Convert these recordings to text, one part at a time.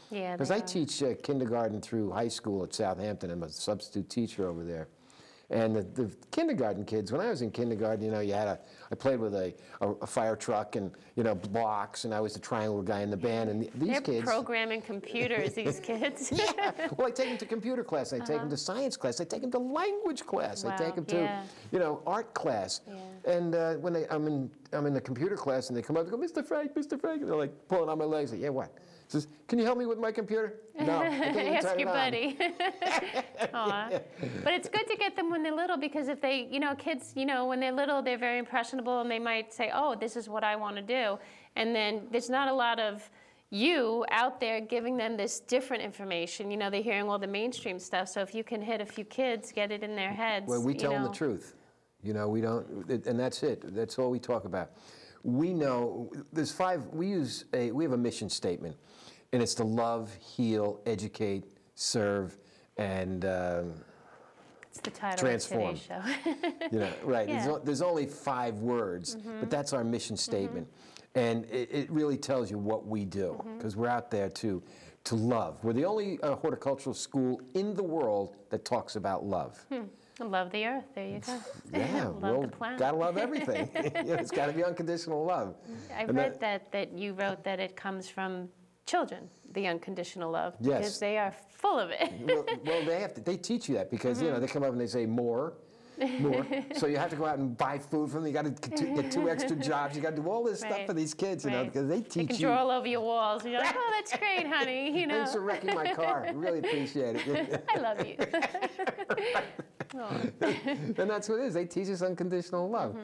Yeah, Because I teach kindergarten through high school at Southampton. I'm a substitute teacher over there. And the kindergarten kids, when I was in kindergarten, you know, I played with a fire truck and, you know, blocks, and I was the triangle guy in the band. And these kids... They're programming computers, these kids. Yeah. Well, I take them to computer class, I take them to science class, I take them to language class, I take them to, you know, art class. Yeah. And when I'm in the computer class and they come up and go, Mr. Frank, Mr. Frank, and they're like pulling on my legs. Like, yeah, what? Says, can you help me with my computer? No. Ask your buddy. Aw. But it's good to get them when they're little, because if they, you know, kids, you know, when they're little, they're very impressionable, and they might say, oh, this is what I want to do. And then there's not a lot of you out there giving them this different information. You know, they're hearing all the mainstream stuff. So if you can hit a few kids, get it in their heads. Well, we tell them the truth. You know, we don't, and that's it. That's all we talk about. We know, there's we have a mission statement. And it's to love, heal, educate, serve, and it's the title transform. Of today's show. You know, right? Yeah. There's only 5 words, but that's our mission statement, and it really tells you what we do, because we're out there to love. We're the only horticultural school in the world that talks about love. Love the earth. There you go. Yeah, love the planet. Gotta love everything. You know, it's got to be unconditional love. I read that you wrote that it comes from children, the unconditional love, because they are full of it. well, they teach you that, because you know, they come up and they say more. So you have to go out and buy food from them. You got to get 2 extra jobs. You got to do all this stuff for these kids, you know, because they teach you. They can draw all over your walls. And you're like, oh, that's great, honey. You know. Thanks for wrecking my car. I really appreciate it. I love you. And that's what it is. They teach us unconditional love.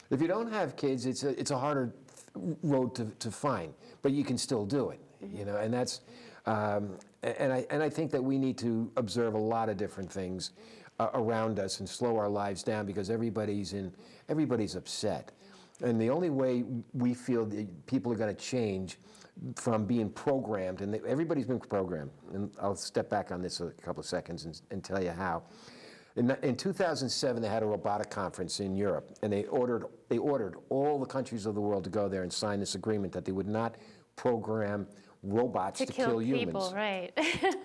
If you don't have kids, it's a harder road to find, but you can still do it. You know, and that's, and I think that we need to observe a lot of different things around us and slow our lives down, because everybody's upset, and the only way we feel that people are going to change from being programmed, and everybody's been programmed, and I'll step back on this a couple of seconds and tell you how. In 2007, they had a robotic conference in Europe, and they ordered all the countries of the world to go there and sign this agreement that they would not program robots to kill humans. People, right?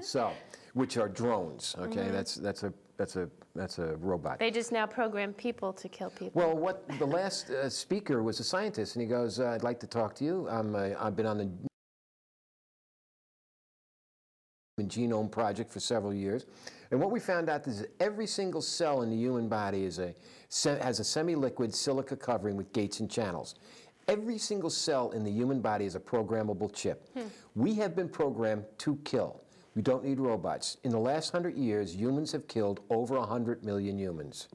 So, which are drones. Okay, that's a robot. They just now program people to kill people. Well, what the last speaker was a scientist, and he goes, "I'd like to talk to you. I've been on the genome project for several years, and what we found out is that every single cell in the human body has a semi-liquid silica covering with gates and channels. Every single cell in the human body is a programmable chip. We have been programmed to kill. We don't need robots. In the last 100 years, humans have killed over 100 million humans.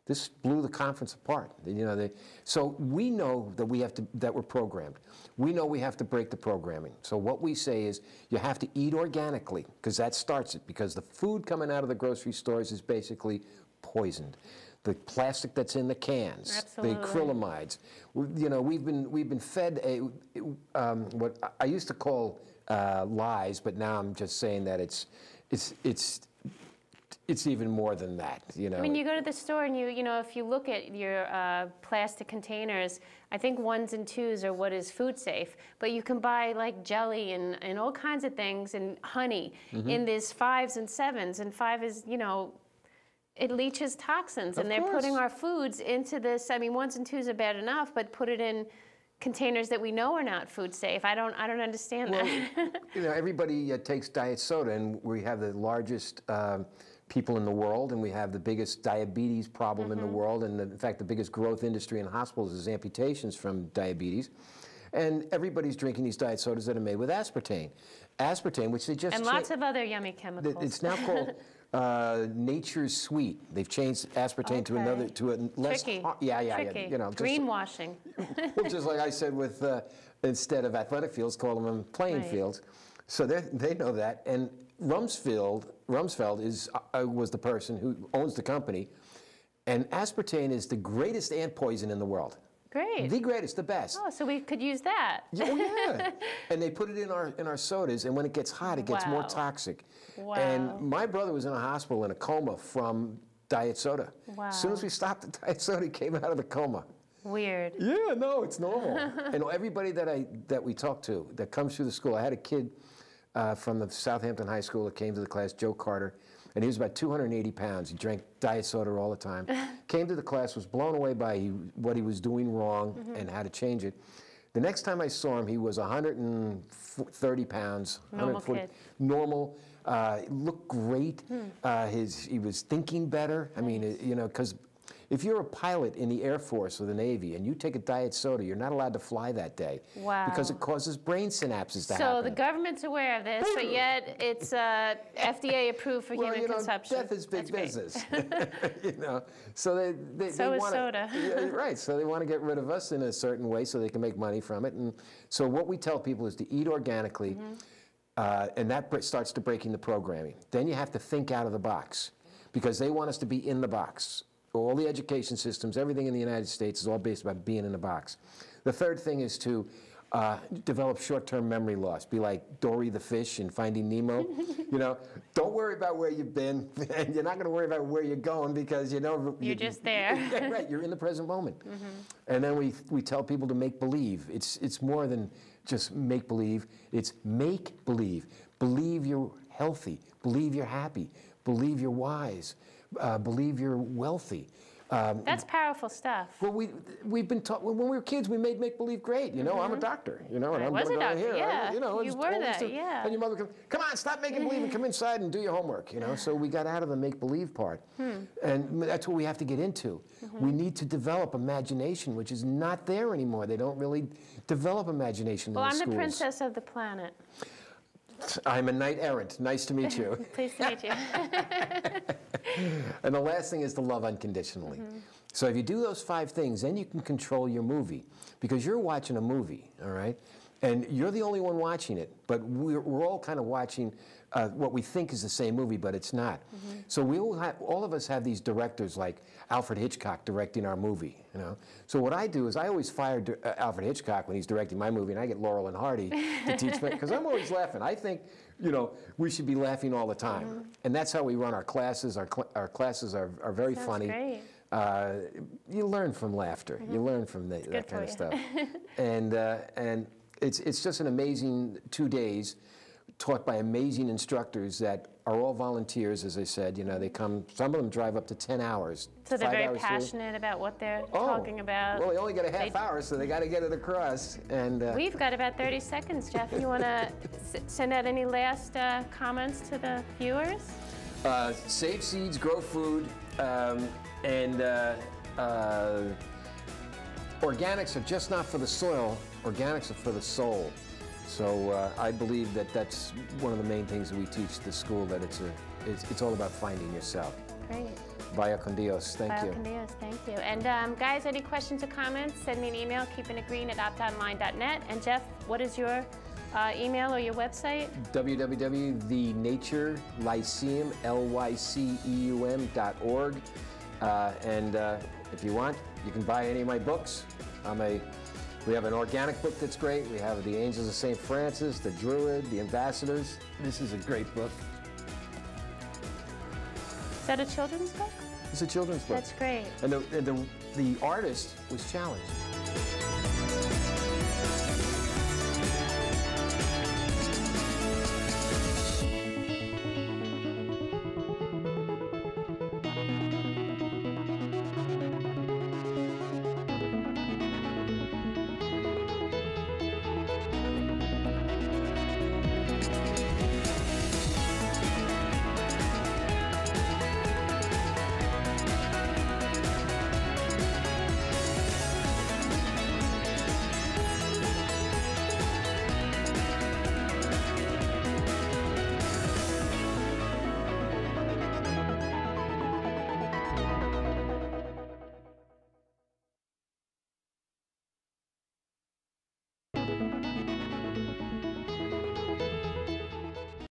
This blew the conference apart. You know, so we know that that we're programmed. We know we have to break the programming. So what we say is, you have to eat organically, because that starts it. Because the food coming out of the grocery stores is basically poisoned. The plastic that's in the cans, the acrylamides. You know, we've been fed what I used to call lies, but now I'm just saying that it's even more than that. You know. I mean, you go to the store and you know, if you look at your plastic containers, I think 1s and 2s are what is food safe. But you can buy like jelly and all kinds of things, and honey in these 5s and 7s, and 5 is, you know, it leaches toxins, and they're putting our foods into this. I mean, 1s and 2s are bad enough, but put it in containers that we know are not food safe. I don't understand that. You know, everybody takes diet soda, and we have the largest people in the world, and we have the biggest diabetes problem in the world, and in fact, the biggest growth industry in hospitals is amputations from diabetes. And everybody's drinking these diet sodas that are made with aspartame. Aspartame, which they just and lots of other yummy chemicals. It's now called Nature's Sweet. They've changed aspartame to a less. Tricky. Yeah. Tricky. You know, greenwashing. Well, just like I said with instead of athletic fields, call them playing fields. So they know that. And Rumsfeld was the person who owns the company, and aspartame is the greatest ant poison in the world. Great. The greatest, the best. Oh, so we could use that. Yeah. And they put it in our sodas, and when it gets hot, it gets more toxic. Wow. And my brother was in a hospital in a coma from diet soda. Wow. As soon as we stopped the diet soda, he came out of the coma. Weird. Yeah, no, it's normal. And everybody that we talk to that comes through the school, I had a kid from the Southampton High School that came to the class, Joe Carter, and he was about 280 pounds. He drank diet soda all the time. Came to the class, was blown away by what he was doing wrong and how to change it. The next time I saw him, he was 130 pounds. Normal kid. Normal. Looked great. He was thinking better. I mean, you know, because if you're a pilot in the Air Force or the Navy and you take a diet soda, you're not allowed to fly that day. Wow. Because it causes brain synapses to happen. So the government's aware of this, but yet it's FDA approved for human consumption. Death is big business. You know, so they so is want soda. Yeah, right. So they want to get rid of us in a certain way so they can make money from it. And so what we tell people is to eat organically, and that starts to breaking the programming. Then you have to think out of the box because they want us to be in the box. All the education systems, everything in the United States is all based about being in a box. The third thing is to develop short-term memory loss. Be like Dory the fish in Finding Nemo. You know, don't worry about where you've been, and you're not going to worry about where you're going because you know you're just there. Yeah, right. You're in the present moment. And then we tell people to make believe. It's more than just make believe. It's make believe. Believe you're healthy. Believe you're happy. Believe you're wise. Believe you're wealthy. That's powerful stuff. Well, we've been taught when we were kids. We made make believe great. You know, I'm a doctor. You know, and I'm was going a to go doctor. here. Yeah, You know, you were that. Yeah. And your mother comes, come on, stop making believe and come inside and do your homework. You know, so we got out of the make believe part, and that's what we have to get into. We need to develop imagination, which is not there anymore. They don't really develop imagination in the schools. Well, I'm the princess of the planet. I'm a knight errant. Nice to meet you. Pleased to meet you. And the last thing is to love unconditionally. So if you do those 5 things, then you can control your movie. Because you're watching a movie, all right? And you're the only one watching it. But we're all kind of watching what we think is the same movie, but it's not. So all of us have these directors like Alfred Hitchcock directing our movie, you know? So what I do is I always fire Alfred Hitchcock when he's directing my movie, and I get Laurel and Hardy to teach me, because I'm always laughing. I think, you know, we should be laughing all the time. And that's how we run our classes. Our classes are very funny. Great. You learn from laughter. You learn from that kind of stuff. And it's just an amazing 2 days taught by amazing instructors that are all volunteers, as I said. You know, they come, some of them drive up to 10 hours. So they're very passionate about what they're talking about. Well, they only get a half hour, so they got to get it across. And we've got about 30 seconds, Jeff. You want to send out any last comments to the viewers? Save seeds, grow food, and organics are just not for the soil. Organics are for the soul. So I believe that that's one of the main things that we teach at the school, that it's all about finding yourself. Great. Vaya con Dios. Thank you. Vaya con Dios. Thank you. And guys, any questions or comments, send me an email, keepinitgreen@optonline.net. And Jeff, what is your email or your website? www.thenaturelyceum, lyceum.org. And if you want, you can buy any of my books. We have an organic book that's great. We have The Angels of St. Francis, The Druid, The Ambassadors. This is a great book. Is that a children's book? It's a children's book. That's great. And the artist was challenged.